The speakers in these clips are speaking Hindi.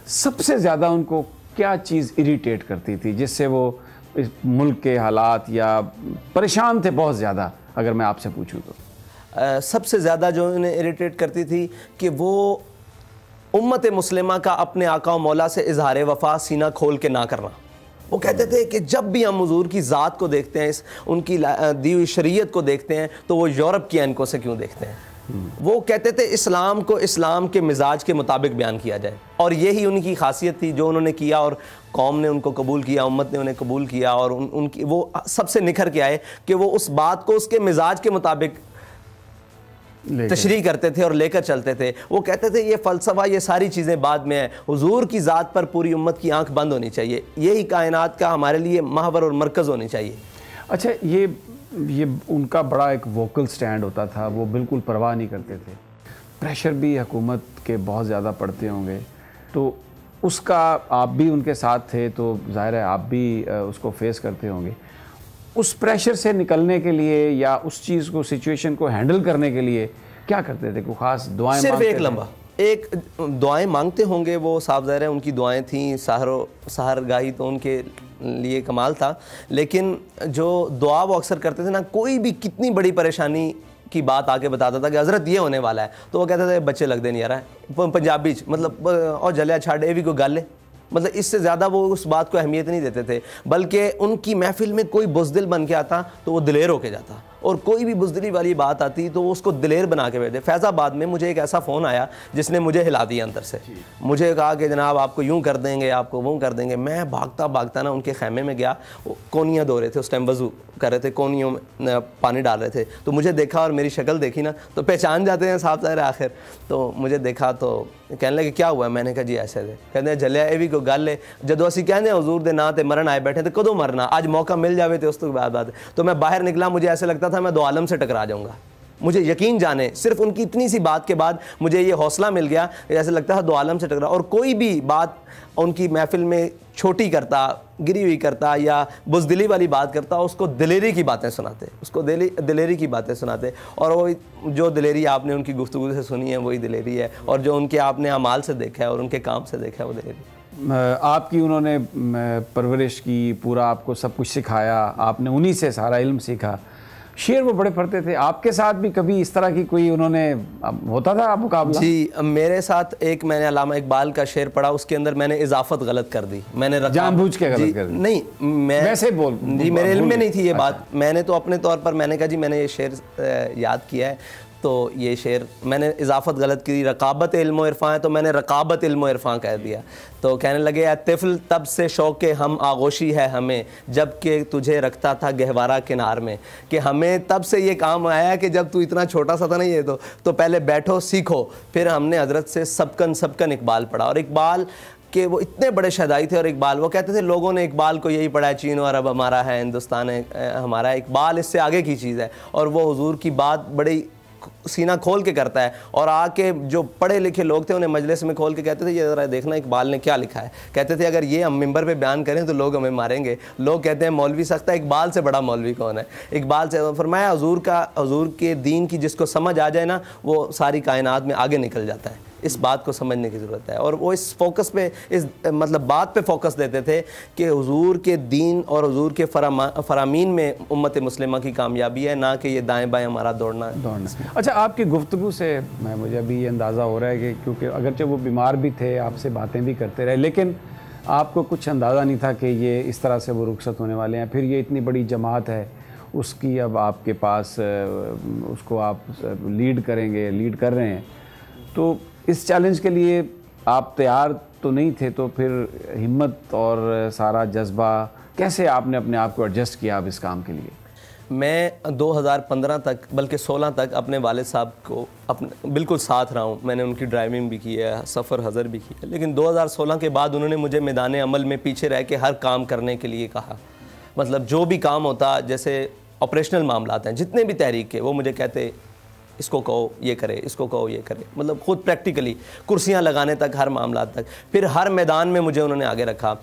सबसे ज़्यादा उनको क्या चीज़ इरिटेट करती थी जिससे वो इस मुल्क के हालात या परेशान थे बहुत ज़्यादा, अगर मैं आपसे पूछूं तो? सबसे ज़्यादा जो उन्हें इरिटेट करती थी कि वो उम्मत मुस्लिमा का अपने आका व मौला से इजहार वफा सीना खोल के ना करना। वो कहते थे कि जब भी हम हुजूर की ज़ात को देखते हैं, इस उनकी दी हुई शरीयत को देखते हैं, तो वो यूरोप की ऐनकों से क्यों देखते हैं। वो कहते थे इस्लाम को इस्लाम के मिजाज के मुताबिक बयान किया जाए, और यही उनकी खासियत थी जो उन्होंने किया, और कौम ने उनको कबूल किया, उम्मत ने उन्हें कबूल किया, और उनकी वो सबसे निखर के आए कि वो उस बात को उसके मिजाज के मुताबिक तशरीह करते थे और लेकर चलते थे। वो कहते थे ये फ़लसफ़ा, ये सारी चीज़ें बाद में है, हुजूर की ज़ात पर पूरी उम्मत की आंख बंद होनी चाहिए, यही कायनात का हमारे लिए महवर और मरकज़ होनी चाहिए। अच्छा, ये उनका बड़ा एक वोकल स्टैंड होता था, वो बिल्कुल परवाह नहीं करते थे। प्रेशर भी हुकूमत के बहुत ज़्यादा पड़ते होंगे, तो उसका आप भी उनके साथ थे, तो ज़ाहिर है आप भी उसको फेस करते होंगे। उस प्रेशर से निकलने के लिए या उस चीज़ को, सिचुएशन को हैंडल करने के लिए क्या करते थे? कोई ख़ास दुआएं सिर्फ मांगते एक थे? लम्बा एक दुआएं मांगते होंगे वो, साफ ज़ाहिर है उनकी दुआएं थीं, सहरगाही तो उनके लिए कमाल था। लेकिन जो दुआ वो अक्सर करते थे ना, कोई भी कितनी बड़ी परेशानी की बात आके बताता था कि हज़रत ये होने वाला है, तो वो कहते थे बच्चे लगते नहीं आ रहा है पंजाबी मतलब, और जलिया छाड़ ये भी कोई गल है, मतलब इससे ज़्यादा वो उस बात को अहमियत नहीं देते थे। बल्कि उनकी महफिल में कोई बुज़दिल बन के आता तो वो दिलेर होके जाता, और कोई भी बुज़दिली वाली बात आती तो वो उसको दिलेर बना के भेजते। फैज़ाबाद में मुझे एक ऐसा फ़ोन आया जिसने मुझे हिला दिया अंदर से। मुझे कहा कि जनाब आपको यूँ कर देंगे, आपको वो कर देंगे। मैं भागता भागता ना उनके खैमे में गया, कोनियाँ धो रहे थे उस टाइम, वज़ू कर रहे थे, कोनियों में पानी डाल रहे थे। तो मुझे देखा और मेरी शक्ल देखी ना, तो पहचान जाते हैं साफ ज़ाहिर आखिर। तो मुझे देखा तो कहने लगे क्या हुआ? मैंने कहा जी ऐसे थे। कहते हैं जलिया ये भी कोई गल है, जदों असीं कहने हुजूर दे नां ते मरण आए बैठे थे, कदों मरना, आज मौका मिल जावे तो उस तो बाद। तो मैं बाहर निकला, मुझे ऐसे लगता था मैं दो आलम से टकरा जाऊंगा। मुझे यकीन जाने, सिर्फ उनकी इतनी सी बात के बाद मुझे ये हौसला मिल गया, ऐसे लगता था दो आलम से टकरा। और कोई भी बात उनकी महफिल में छोटी करता, गिरी हुई करता या बुज़दिली वाली बात करता, उसको दिलेरी की बातें सुनाते, उसको दिलेरी की बातें सुनाते। और वो जो दिलेरी आपने उनकी गुफ्तगू से सुनी है वही दिलेरी है, और जो उनके आपने अमाल से देखा है और उनके काम से देखा है वो दिलेरी। आपकी उन्होंने परवरिश की, पूरा आपको सब कुछ सिखाया, आपने उन्हीं से सारा इल्म सीखा। शेर वो बड़े पढ़ते थे, आपके साथ भी कभी इस तरह की कोई उन्होंने होता था मुकाबला? जी, मेरे साथ एक मैंने अल्लामा इकबाल का शेर पढ़ा, उसके अंदर मैंने इजाफत गलत कर दी। मैंने जानबूझ के गलत कर दी? नहीं, मैं वैसे बोल जी, मेरे इल्म में नहीं थी ये बात। मैंने तो अपने तौर पर मैंने कहा जी मैंने ये शेर याद किया है, तो ये शेर मैंने इजाफत गलत की। रकाबत इल्म इरफां है तो मैंने रकाबत इल्म इरफां कह दिया। तो कहने लगे तिफ़ल तब से शौक़ हम आगोशी है हमें, जब कि तुझे रखता था गहवारा किनार में। कि हमें तब से ये काम आया कि जब तू इतना छोटा सा था ना, ये तो पहले बैठो सीखो। फिर हमने हज़रत से सबकन इकबाल पढ़ा, और इकबाल कि वो इतने बड़े शहदाई थे। और इकबाल वो कहते थे लोगों ने इकबाल को यही पढ़ा है, चीन और अरब हमारा है, हिंदुस्तान है हमारा। इकबाल इससे आगे की चीज़ है, और वो हुजूर की बात बड़ी सीना खोल के करता है। और आके जो पढ़े लिखे लोग थे उन्हें मजलिस में खोल के कहते थे ये ज़रा देखना इकबाल ने क्या लिखा है। कहते थे अगर ये हम मिंबर पे बयान करें तो लोग हमें मारेंगे। लोग कहते हैं मौलवी सख्त है, इकबाल से बड़ा मौलवी कौन है। इकबाल से फरमाया हुजूर के दीन की जिसको समझ आ जाए ना, वो सारी कायनात में आगे निकल जाता है। इस बात को समझने की ज़रूरत है। और वो इस फोकस पे, इस मतलब बात पे फोकस देते थे कि हुजूर के दीन और हुजूर के फरामीन में उम्मत मुस्लिमा की कामयाबी है, ना कि ये दाएं बाएं हमारा दौड़ना। अच्छा, आपकी गुफ्तगू से मुझे अभी ये अंदाज़ा हो रहा है कि क्योंकि अगरचे वो बीमार भी थे, आपसे बातें भी करते रहे, लेकिन आपको कुछ अंदाज़ा नहीं था कि ये इस तरह से वो रुखसत होने वाले हैं। फिर ये इतनी बड़ी जमात है, उसकी अब आपके पास उसको आप लीड कर रहे हैं, तो इस चैलेंज के लिए आप तैयार तो नहीं थे। तो फिर हिम्मत और सारा जज्बा कैसे आपने अपने आप को एडजस्ट किया अब इस काम के लिए? मैं 2015 तक बल्कि 16 तक अपने वालिद साहब को अपने बिल्कुल साथ रहा हूँ। मैंने उनकी ड्राइविंग भी की है, सफ़र हज़र भी किया, लेकिन 2016 के बाद उन्होंने मुझे मैदान अमल में पीछे रह के हर काम करने के लिए कहा। मतलब जो भी काम होता, जैसे ऑपरेशनल मामलात हैं जितने भी तहरीक के, वो मुझे कहते इसको कहो ये करे, इसको कहो ये करे, मतलब खुद प्रैक्टिकली कुर्सियां लगाने तक, हर मामला तक। फिर हर मैदान में मुझे उन्होंने आगे रखा।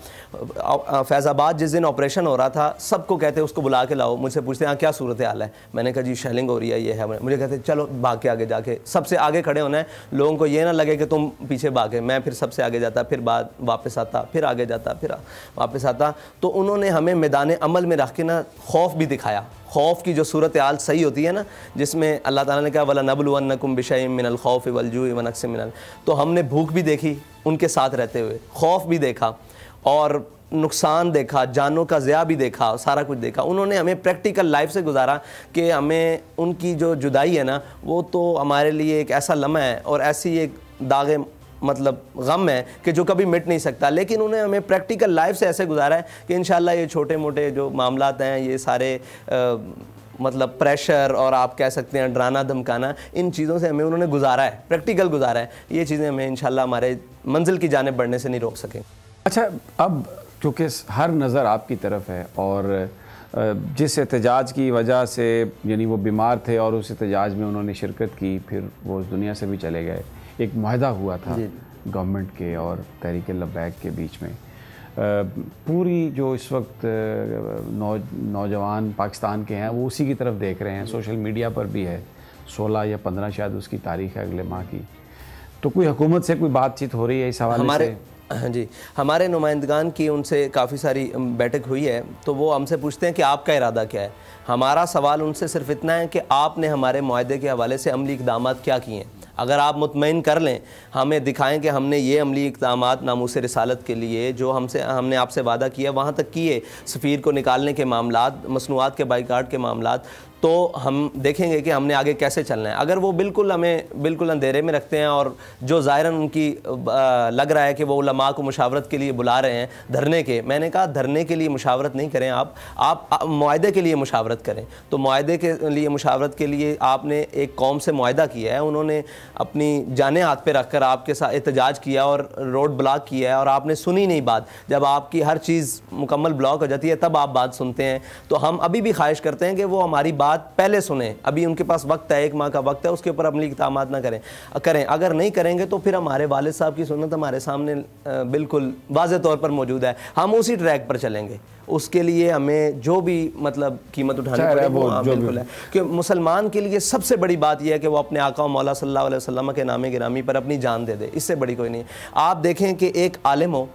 फैज़ाबाद जिस दिन ऑपरेशन हो रहा था, सबको कहते उसको बुला के लाओ, मुझसे पूछते हाँ क्या सूरत हाल है। मैंने कहा जी शेलिंग हो रही है, ये है। मुझे कहते चलो भाग के आगे जाके सबसे आगे खड़े होना है, लोगों को ये ना लगे कि तुम पीछे भागे। मैं फिर सबसे आगे जाता, फिर बाद वापस आता, फिर आगे जाता, फिर वापस आता। तो उन्होंने हमें मैदान अमल में रख के ना खौफ भी दिखाया। खौफ की जो सूरत हाल सही होती है ना, जिसमें अल्लाह ताला ने कहा वला नबलुवन्नकुम बिशैइन मिनल खौफ वल जूइ व नक्सिम मिनल, तो हमने भूख भी देखी उनके साथ रहते हुए, खौफ भी देखा और नुकसान देखा, जानों का ज़िया भी देखा, सारा कुछ देखा। उन्होंने हमें प्रैक्टिकल लाइफ से गुजारा कि हमें उनकी जो जुदाई है ना, वो तो हमारे लिए एक ऐसा लम्हा है और ऐसी एक दागे मतलब गम है कि जो कभी मिट नहीं सकता। लेकिन उन्हें हमें प्रैक्टिकल लाइफ से ऐसे गुजारा है कि इंशाल्लाह ये छोटे मोटे जो मामलात हैं, ये सारे मतलब प्रेशर और आप कह सकते हैं डराना धमकाना, इन चीज़ों से हमें उन्होंने गुजारा है, प्रैक्टिकल गुजारा है। ये चीज़ें हमें इंशाल्लाह हमारे मंजिल की जानिब बढ़ने से नहीं रोक सकें। अच्छा, अब क्योंकि हर नज़र आपकी तरफ है और जिस एहतजाज की वजह से यानी वो बीमार थे और उस एहतजाज में उन्होंने शिरकत की, फिर वो उस दुनिया से भी चले गए, एक मुआहदा हुआ था गवर्नमेंट के और तहरीक लब्बैक के बीच में। पूरी जो इस वक्त नौजवान पाकिस्तान के हैं वो उसी की तरफ देख रहे हैं, सोशल मीडिया पर भी है, 16 या 15 शायद उसकी तारीख है अगले माह की। तो कोई हुकूमत से कोई बातचीत हो रही है इस हवाले से? हाँ जी, हमारे नुमाइंदगान की उनसे काफ़ी सारी बैठक हुई है, तो वो हमसे पूछते हैं कि आपका इरादा क्या है। हमारा सवाल उनसे सिर्फ इतना है कि आपने हमारे मुआहदे के हवाले से अमली इक़दामात क्या किए हैं। अगर आप मुतमईन कर लें, हमें दिखाएं कि हमने ये अमली इक़दामात नामूस रिसालत के लिए जो हमने आपसे वादा किया वहाँ तक किए, सफ़ीर को निकालने के मामलात, मसनूआत के बाइकाट के मामलात, तो हम देखेंगे कि हमने आगे कैसे चलना है। अगर वो हमें बिल्कुल अंधेरे में रखते हैं और जो ज़ाहिरन उनकी लग रहा है कि वो उलमा को मुशावरत के लिए बुला रहे हैं धरने के, मैंने कहा धरने के लिए मुशावरत नहीं करें, आप मुआहदे के लिए मुशावरत करें। तो मुआहदे के लिए मुशावरत के लिए आपने एक कौम से मुआहदा किया है, उन्होंने अपनी जानें हाथ पे रख कर आपके साथ एहतजाज किया और रोड ब्लॉक किया है और आपने सुनी नहीं बात। जब आपकी हर चीज़ मुकम्मल ब्लॉक हो जाती है तब आप बात सुनते हैं। तो हम अभी भी ख्वाहिश करते हैं कि वो हमारी बात पहले सुने। अभी उनके पास वक्त है, 1 माह का वक्त है, उसके ऊपर अमली इक़दामात ना करें। अगर नहीं करेंगे तो फिर हमारे वालिद साहब की सुन्नत हमारे सामने बिल्कुल वाज़े तौर पर मौजूद है, हम उसी ट्रैक पर चलेंगे। उसके लिए हमें जो भी मतलब कीमत उठानी पड़े वो बिल्कुल है कि मुसलमान के लिए सबसे बड़ी बात यह है कि वो अपने आका मौला सल्लल्लाहु अलैहि वसल्लम के नामे गिरामी पर अपनी जान दे दे। इससे बड़ी कोई नहीं। आप देखें कि एक आलिम हो,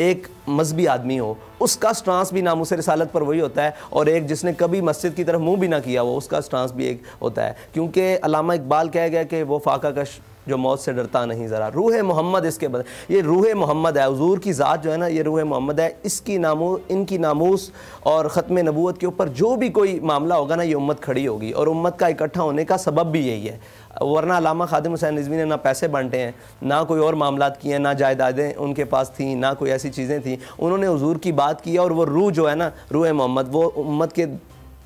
एक मजहबी आदमी हो, उसका स्टांस भी नामूस रिसालत पर वही होता है, और एक जिसने कभी मस्जिद की तरफ मुंह भी ना किया वो उसका स्टांस भी एक होता है। क्योंकि अल्लामा इकबाल कह गया कि वो फाका कश जो मौत से डरता नहीं ज़रा, रूह मोहम्मद इसके बदले, ये रूह मोहम्मद है, हुजूर की ज़ात जो है ना, ये रूह मोहम्मद है। इनकी नामूस और ख़त्म नबूवत के ऊपर जो भी कोई मामला होगा ना, ये उम्मत खड़ी होगी, और उम्मत का इकट्ठा होने का सबब भी यही है। वरना अल्लामा खादिम हुसैन रिज़वी ने ना पैसे बांटे हैं, ना कोई और मामलात किए हैं, ना जायदादें उनके पास थी, ना कोई ऐसी चीज़ें थी। उन्होंने हुजूर की बात की और वो रूह जो है ना, रूह मोहम्मद, वो उम्मत के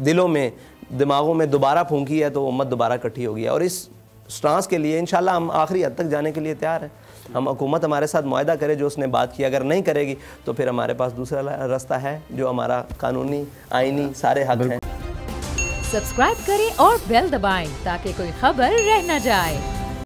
दिलों में दिमागों में दोबारा फूंकी है, तो उम्मत दोबारा इकट्ठी होगी। और इस स्टांस के लिए इंशाल्लाह हम आखिरी हद तक जाने के लिए तैयार हैं। हम हुकूमत हमारे साथ मुआहदा करे जो उसने बात की, अगर नहीं करेगी तो फिर हमारे पास दूसरा रास्ता है जो हमारा कानूनी आईनी सारे हक हैं। सब्सक्राइब करें और बेल दबाएं ताकि कोई खबर रह न जाए।